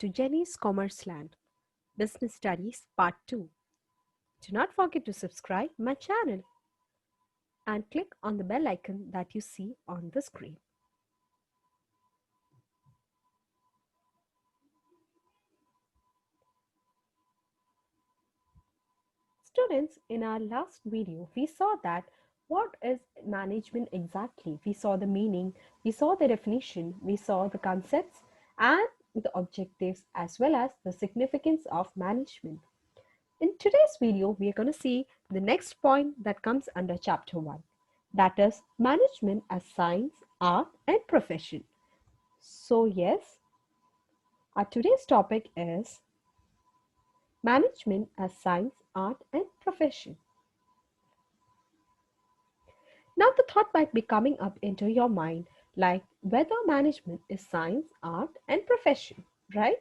to Jenny's Commerce Land Business Studies Part 2. Do not forget to subscribe my channel and click on the bell icon that you see on the screen. Students, in our last video, we saw that what is management exactly? We saw the meaning, we saw the definition, we saw the concepts and the objectives as well as the significance of management. In today's video, we are going to see the next point that comes under chapter 1. That is management as science, art and profession. So yes, our today's topic is management as science, art and profession. Now the thought might be coming up into your mind like whether management is science, art and profession, right?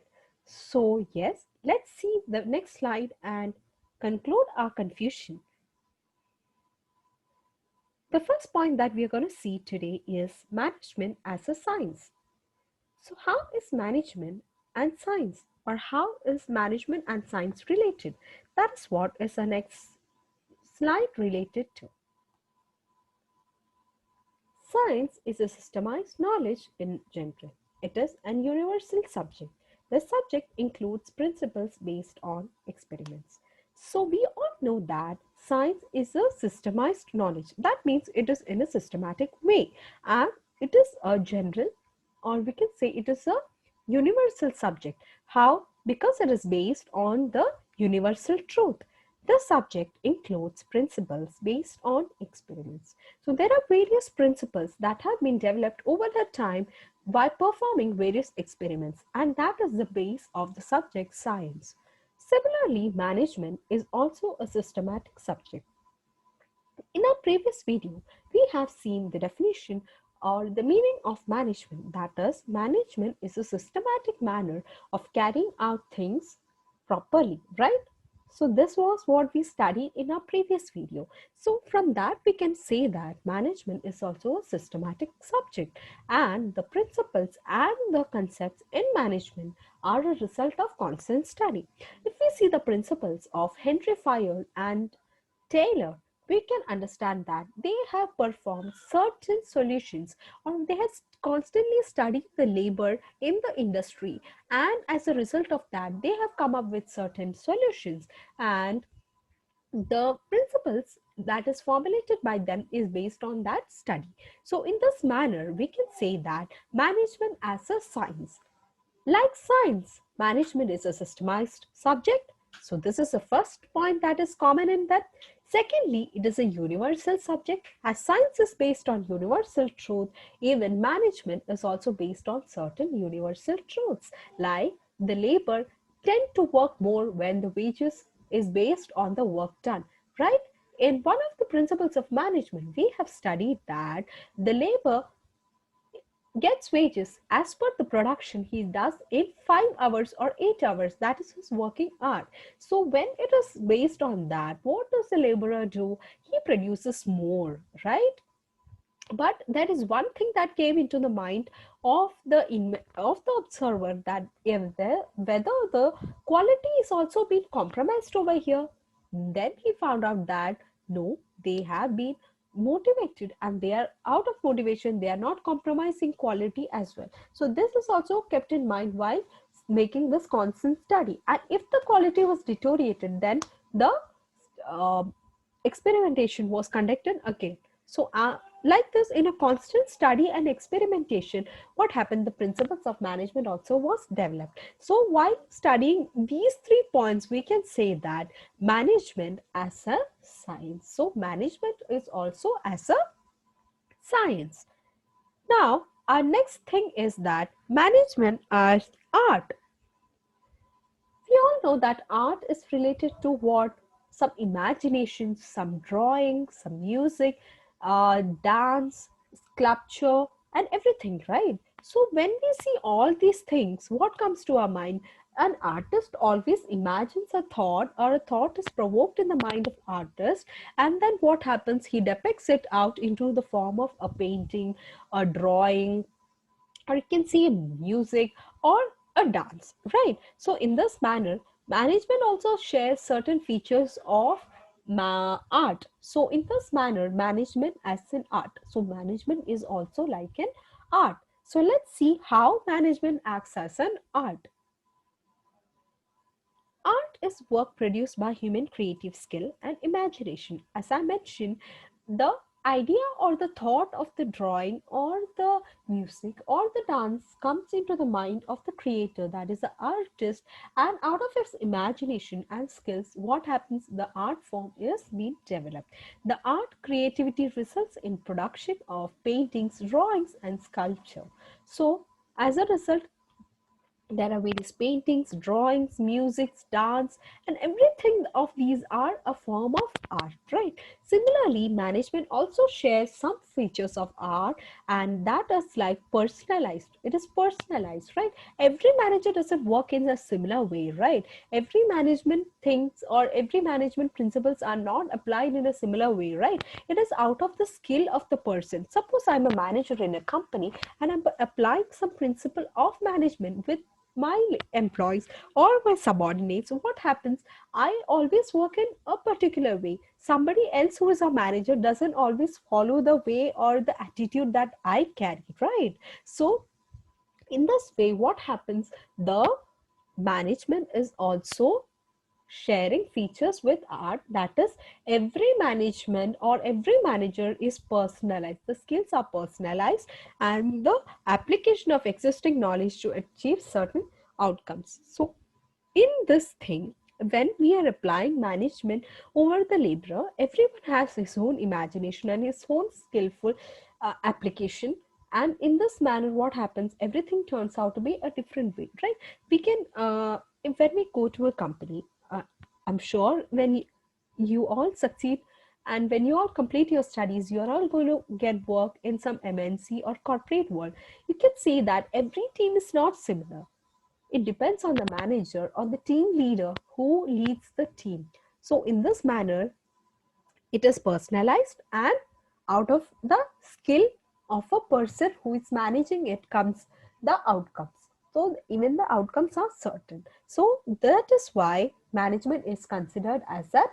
So yes, let's see the next slide and conclude our confusion. The first point that we are going to see today is management as a science. So how is management and science, or how is management and science related? That is what is the next slide related to. Science is a systemized knowledge in general. It is an universal subject. The subject includes principles based on experiments. So we all know that science is a systemized knowledge. That means it is in a systematic way and it is a general, or we can say it is a universal subject. How? Because it is based on the universal truth. The subject includes principles based on experiments. So there are various principles that have been developed over the time by performing various experiments, and that is the base of the subject science. Similarly, management is also a systematic subject. In our previous video, we have seen the definition or the meaning of management. That is, management is a systematic manner of carrying out things properly, right? So this was what we studied in our previous video. So from that we can say that management is also a systematic subject, and the principles and the concepts in management are a result of constant study. If we see the principles of Henry Fayol and Taylor, we can understand that they have performed certain solutions, or they have constantly studied the labor in the industry, and as a result of that they have come up with certain solutions, and the principles that is formulated by them is based on that study. So in this manner we can say that management as a science. Like science, management is a systemized subject. So this is the first point that is common in that. Secondly, it is a universal subject. As science is based on universal truth, even management is also based on certain universal truths, like the labor tend to work more when the wages is based on the work done, right? In one of the principles of management, we have studied that the labor gets wages as per the production he does in 5 hours or 8 hours. That is his working hour. So when it is based on that, what does the laborer do? He produces more, right? But there is one thing that came into the mind of the observer, that if whether the quality is also been compromised over here. Then he found out that no, they have been motivated, and they are out of motivation, they are not compromising quality as well. So this is also kept in mind while making this constant study. And if the quality was deteriorated, then the uh, experimentation was conducted again. So like this, in a constant study and experimentation, what happened, the principles of management also was developed. So while studying these 3 points, we can say that management as a science. So management is also as a science. Now our next thing is that management as art. We all know that art is related to what? Some imagination, some drawing, some music, dance, sculpture, and everything, right? So when we see all these things, what comes to our mind? An artist always imagines a thought, or a thought is provoked in the mind of artist, and then what happens? He depicts it out into the form of a painting, a drawing, or you can see music, or a dance, right? So in this manner, management also shares certain features of art. So in this manner, management as an art. So management is also like an art. So let's see how management acts as an art. Art is work produced by human creative skill and imagination. As I mentioned, the idea or the thought of the drawing or the music or the dance comes into the mind of the creator, that is the artist, and out of his imagination and skills, what happens? The art form is being developed. The art creativity results in production of paintings, drawings, and sculpture. So, as a result, there are various paintings, drawings, music, dance, and everything of these are a form of art, right? Similarly, management also shares some features of art, and that is like personalized. It is personalized, right? Every manager doesn't work in a similar way, right? Every management thinks or every management principles are not applied in a similar way, right? It is out of the skill of the person. Suppose I'm a manager in a company and I'm applying some principle of management with my employees or my subordinates. What happens? I always work in a particular way. Somebody else who is a manager doesn't always follow the way or the attitude that I carry, right? So in this way, what happens? The management is also sharing features with art, that is, every management or every manager is personalized, the skills are personalized, and the application of existing knowledge to achieve certain outcomes. So in this thing, when we are applying management over the laborer, everyone has his own imagination and his own skillful application. And in this manner, what happens? Everything turns out to be a different way, right? We can, when we go to a company, I'm sure when you all succeed and when you all complete your studies, you are all going to get work in some MNC or corporate world. You can see that every team is not similar. It depends on the manager or the team leader who leads the team. So in this manner, it is personalized, and out of the skill of a person who is managing it comes the outcomes. So even the outcomes are certain. So that is why management is considered as an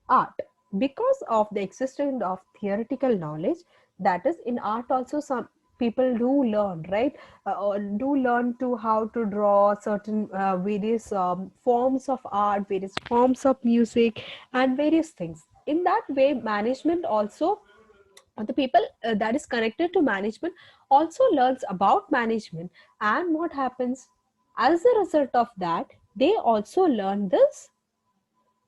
art, because of the existence of theoretical knowledge. That is, in art also some people do learn, right? Or do learn to how to draw certain various forms of art, various forms of music, and various things. In that way, management also, the people that is connected to management also learns about management. And what happens as a result of that, they also learn this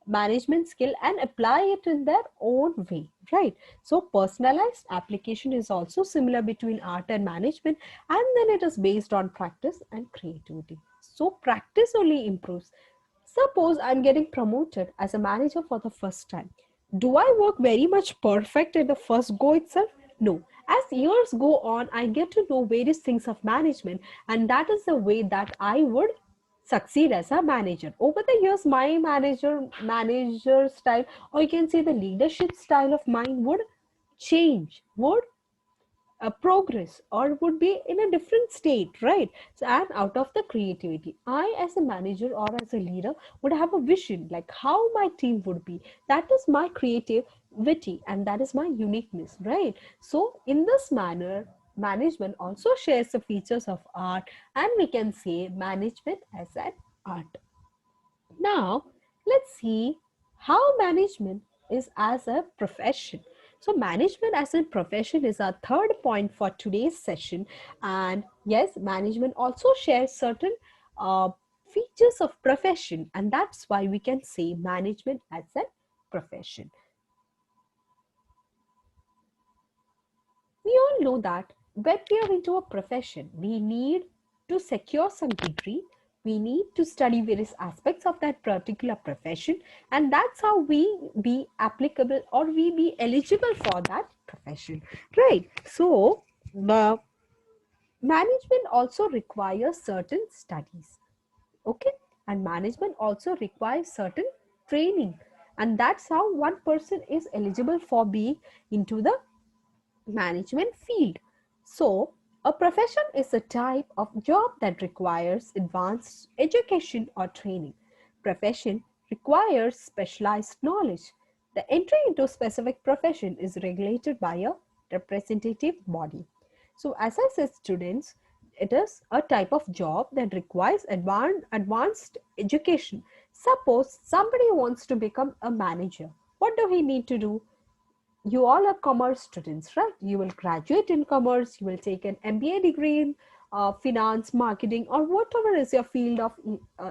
management skill and apply it in their own way, right? So personalized application is also similar between art and management, and then it is based on practice and creativity. So practice only improves. Suppose I'm getting promoted as a manager for the first time. Do I work very much perfect at the first go itself? No. As years go on, I get to know various things of management, and that is the way that I would succeed as a manager. Over the years, my manager style, or you can say the leadership style of mine would change, would progress, or would be in a different state, right? So, and out of the creativity, I as a manager or as a leader would have a vision like how my team would be. That is my creativity and that is my uniqueness, right? So in this manner, management also shares the features of art, and we can say management as an art. Now, let's see how management is as a profession. So, management as a profession is our third point for today's session. And yes, management also shares certain uh, features of profession, and that's why we can say management as a profession. We all know that when we are into a profession, we need to secure some degree, we need to study various aspects of that particular profession, and that's how we be applicable or we be eligible for that profession, right? So the management also requires certain studies, okay, and management also requires certain training, and that's how one person is eligible for being into the management field. So A profession is a type of job that requires advanced education or training. Profession requires specialized knowledge. The entry into a specific profession is regulated by a representative body. So, as I said, students, it is a type of job that requires advanced education. Suppose somebody wants to become a manager. What do he need to do? You all are commerce students, right? You will graduate in commerce, you will take an MBA degree in finance, marketing, or whatever is your field of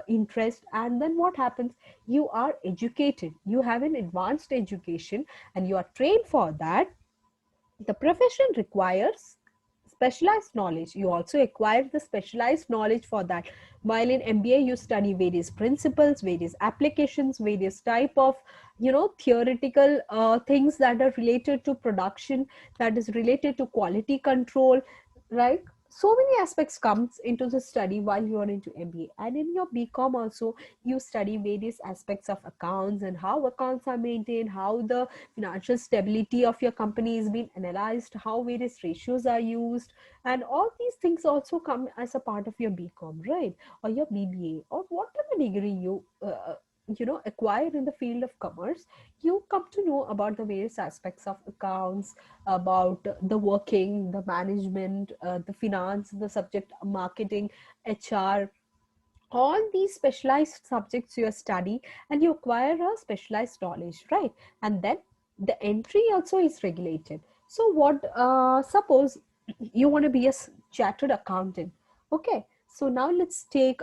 interest. And then what happens? You are educated, you have an advanced education, and you are trained for that. The profession requires specialized knowledge. You also acquire the specialized knowledge for that. While in MBA you study various principles, various applications, various type of theoretical things that are related to production, that is related to quality control, right? So many aspects comes into the study while you are into MBA. And in your BCom also, you study various aspects of accounts and how accounts are maintained, how the financial stability of your company is being analyzed, how various ratios are used, and all these things also come as a part of your BCom, right? Or your BBA, or whatever degree you acquired in the field of commerce. You come to know about the various aspects of accounts, about the working, the management, the finance, the subject marketing, HR, all these specialized subjects you study, and you acquire a specialized knowledge, right? And then the entry also is regulated. So what, suppose you want to be a chartered accountant. Okay, so now let's take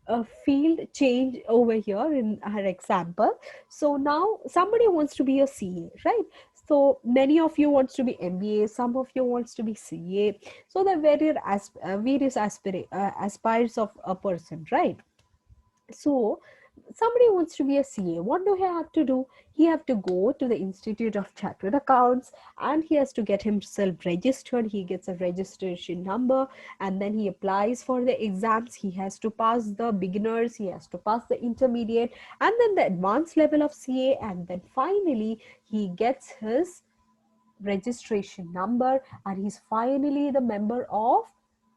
a field change over here in our example. So now somebody wants to be a CA, right? So many of you wants to be MBA, some of you wants to be CA. So there are various aspires of a person, right? So somebody wants to be a CA. What do he have to do? He have to go to the Institute of Chartered Accounts, and he has to get himself registered. He gets a registration number, and then he applies for the exams. He has to pass the beginners, he has to pass the intermediate, and then the advanced level of CA, and then finally he gets his registration number, and he's finally the member of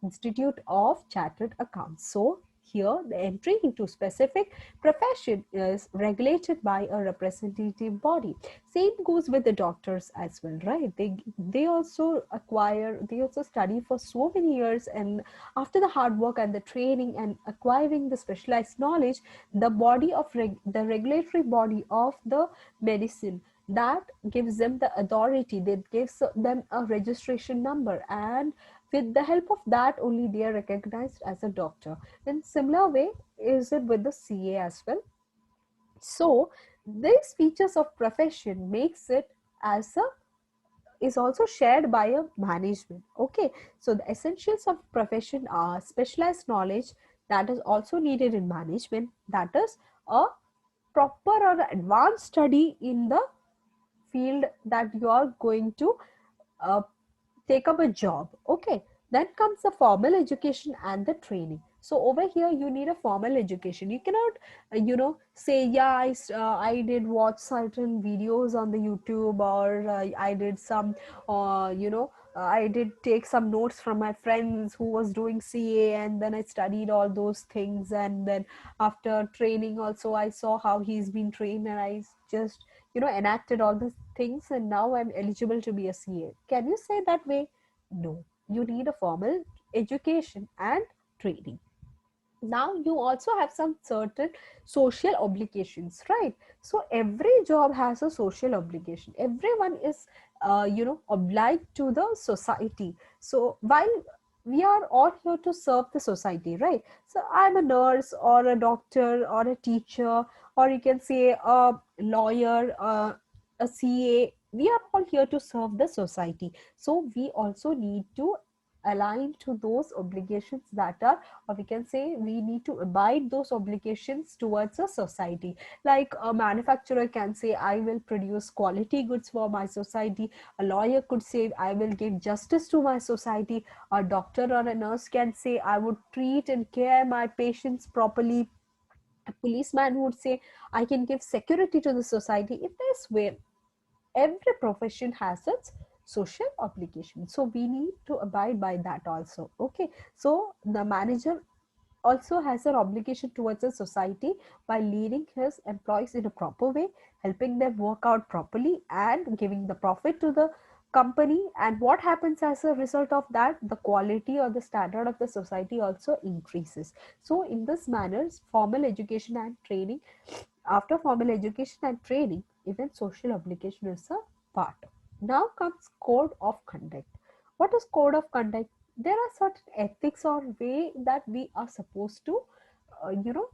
Institute of Chartered Accounts. So here the entry into specific profession is regulated by a representative body. Same goes with the doctors as well, right? They also acquire, they also study for so many years, and after the hard work and the training and acquiring the specialized knowledge, the body of the regulatory body of the medicine, that gives them the authority, that gives them a registration number, and with the help of that only they are recognized as a doctor. In similar way is it with the CA as well. So these features of profession makes it as a is also shared by a management. Okay, so the essentials of profession are specialized knowledge that is also needed in management, that is a proper or advanced study in the field that you are going to uh, take up a job. Okay, then comes the formal education and the training. So over here you need a formal education. You cannot say, yeah, I did watch certain videos on the YouTube, or I did some I did take some notes from my friends who was doing CA, and then I studied all those things, and then after training also I saw how he's been trained, and I just enacted all the things, and now I'm eligible to be a CA. Can you say that way? No, you need a formal education and training. Now you also have some certain social obligations, right? So every job has a social obligation. Everyone is obliged to the society. So while we are all here to serve the society, right? So I'm a nurse or a doctor or a teacher, or you can say a lawyer, a CA. We are all here to serve the society, so we also need to align to those obligations that are, or we can say we need to abide those obligations towards a society. Like a manufacturer can say, I will produce quality goods for my society. A lawyer could say, I will give justice to my society. A doctor or a nurse can say, I would treat and care my patients properly. A policeman would say, I can give security to the society. In this way, every profession has its social obligation. So we need to abide by that also. Okay, so the manager also has an obligation towards the society by leading his employees in a proper way, helping them work out properly and giving the profit to the company. And what happens as a result of that, the quality or the standard of the society also increases. So in this manner, formal education and training, after formal education and training, even social obligation is a part. Now comes code of conduct. What is code of conduct? There are certain ethics or way that we are supposed to you know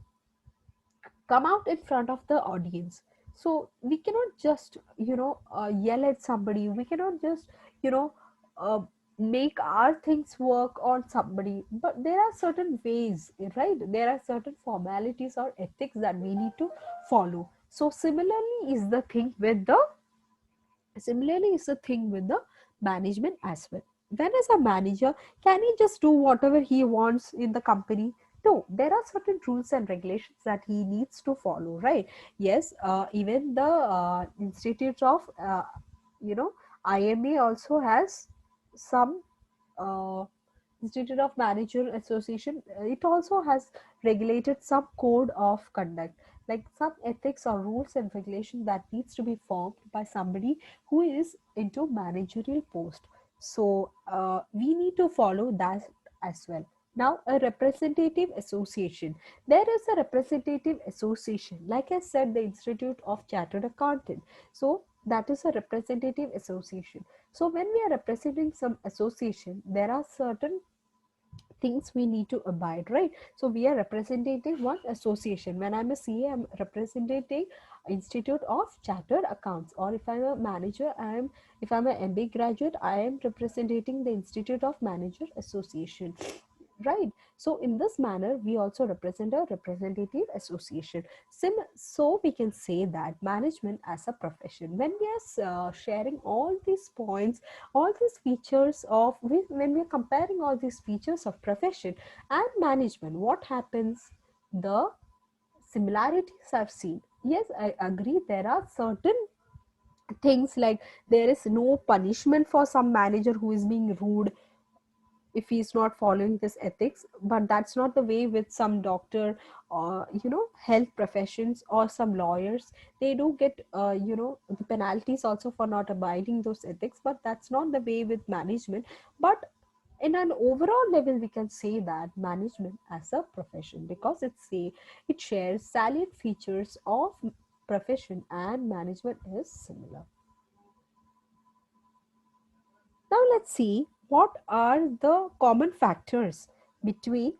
come out in front of the audience. So we cannot just yell at somebody, we cannot just you know uh, make our things work on somebody, but there are certain ways, right? There are certain formalities or ethics that we need to follow. So similarly is the thing with the management as well. When as a manager, can he just do whatever he wants in the company? No, there are certain rules and regulations that he needs to follow, right? Yes, even the institute of you know IMA also has some uh, Institute of Manager Association. It also has regulated some code of conduct, like some ethics or rules and regulations that needs to be formed by somebody who is into managerial post. So we need to follow that as well. Now, a representative association. There is a representative association. Like I said, the Institute of Chartered Accountant. So that is a representative association. So when we are representing some association, there are certain things we need to abide, right? So we are representing one association. When I'm a CA, I'm representing Institute of Chartered Accounts. Or if I'm a manager, if I'm an MBA graduate, I am representing the Institute of Manager Association, right? So in this manner we also represent a representative association. So we can say that management as a profession, when we are sharing all these points, all these features of, when we are comparing all these features of profession and management, what happens? The similarities are seen. Yes, I agree, there are certain things like there is no punishment for some manager who is being rude if he's not following this ethics, but that's not the way with some doctor or health professions or some lawyers. They do get the penalties also for not abiding those ethics, but that's not the way with management. But in an overall level we can say that management as a profession, because it shares salient features of profession and management is similar. Now let's see what are the common factors between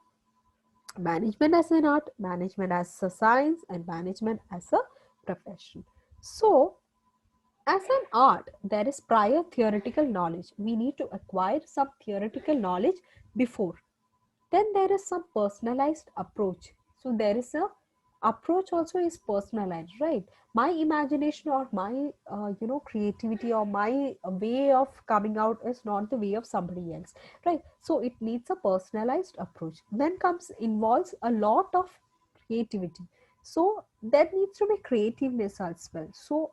management as an art, management as a science, and management as a profession. So, as an art, there is prior theoretical knowledge. We need to acquire some theoretical knowledge before. Then there is some personalized approach. So there is a approach also is personalized, right? My imagination or my creativity or my way of coming out is not the way of somebody else, right? So it needs a personalized approach. Then comes involves a lot of creativity. So there needs to be creativeness as well. So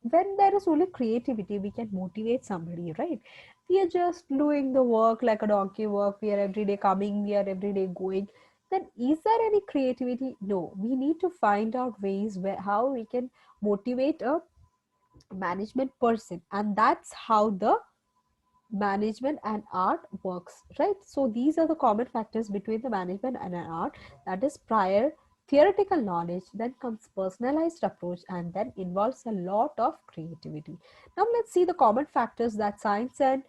when there is only creativity, we can motivate somebody, right? We are just doing the work like a donkey work. We are every day coming, we are every day going. Then is there any creativity? No. We need to find out ways where how we can motivate a management person, and that's how the management and art works, right? So these are the common factors between the management and an art. That is prior theoretical knowledge, then comes personalized approach, and then involves a lot of creativity. Now let's see the common factors that science and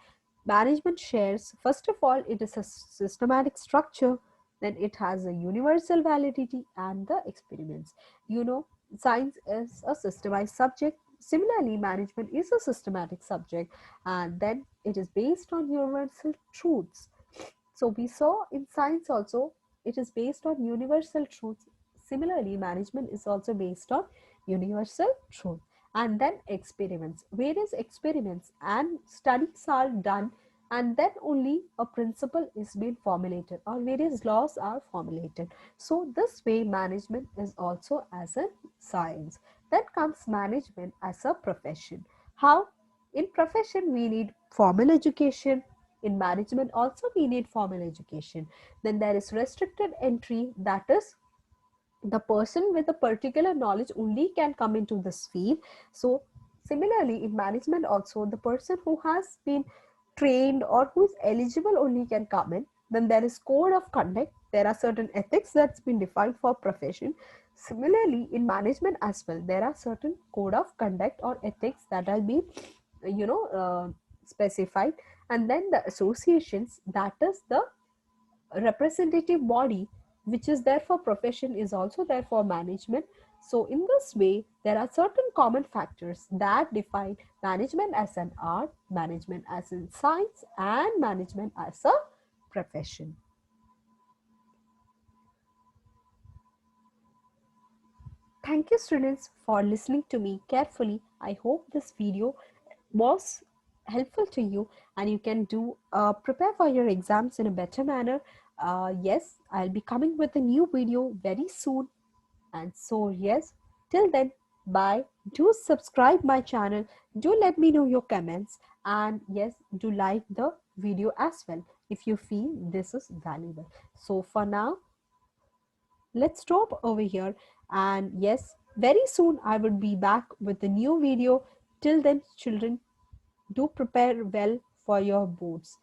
management shares. First of all, it is a systematic structure, then it has a universal validity and the experiments. Science is a systemized subject. Similarly, management is a systematic subject, and then it is based on universal truths. So we saw in science also, it is based on universal truths. Similarly, management is also based on universal truth. And then experiments, various experiments and studies are done, and then only a principle is being formulated or various laws are formulated. So this way management is also as a science. Then comes management as a profession. How? In profession, we need formal education. In management, also we need formal education. Then there is restricted entry, that is the person with a particular knowledge only can come into this field. So similarly in management also, the person who has been trained or who is eligible only can come in. Then there is code of conduct, there are certain ethics that's been defined for profession. Similarly in management as well, there are certain code of conduct or ethics that are being specified. And then the associations, that is the representative body which is there for profession, is also there for management. So in this way there are certain common factors that define management as an art, management as in science, and management as a profession. Thank you students for listening to me carefully. I hope this video was helpful to you and you can do prepare for your exams in a better manner. Yes, I'll be coming with a new video very soon. And so, yes, till then, bye. Do subscribe my channel. Do let me know your comments. And yes, do like the video as well if you feel this is valuable. So for now, let's stop over here. And yes, very soon I would be back with a new video. Till then, children, do prepare well for your boards.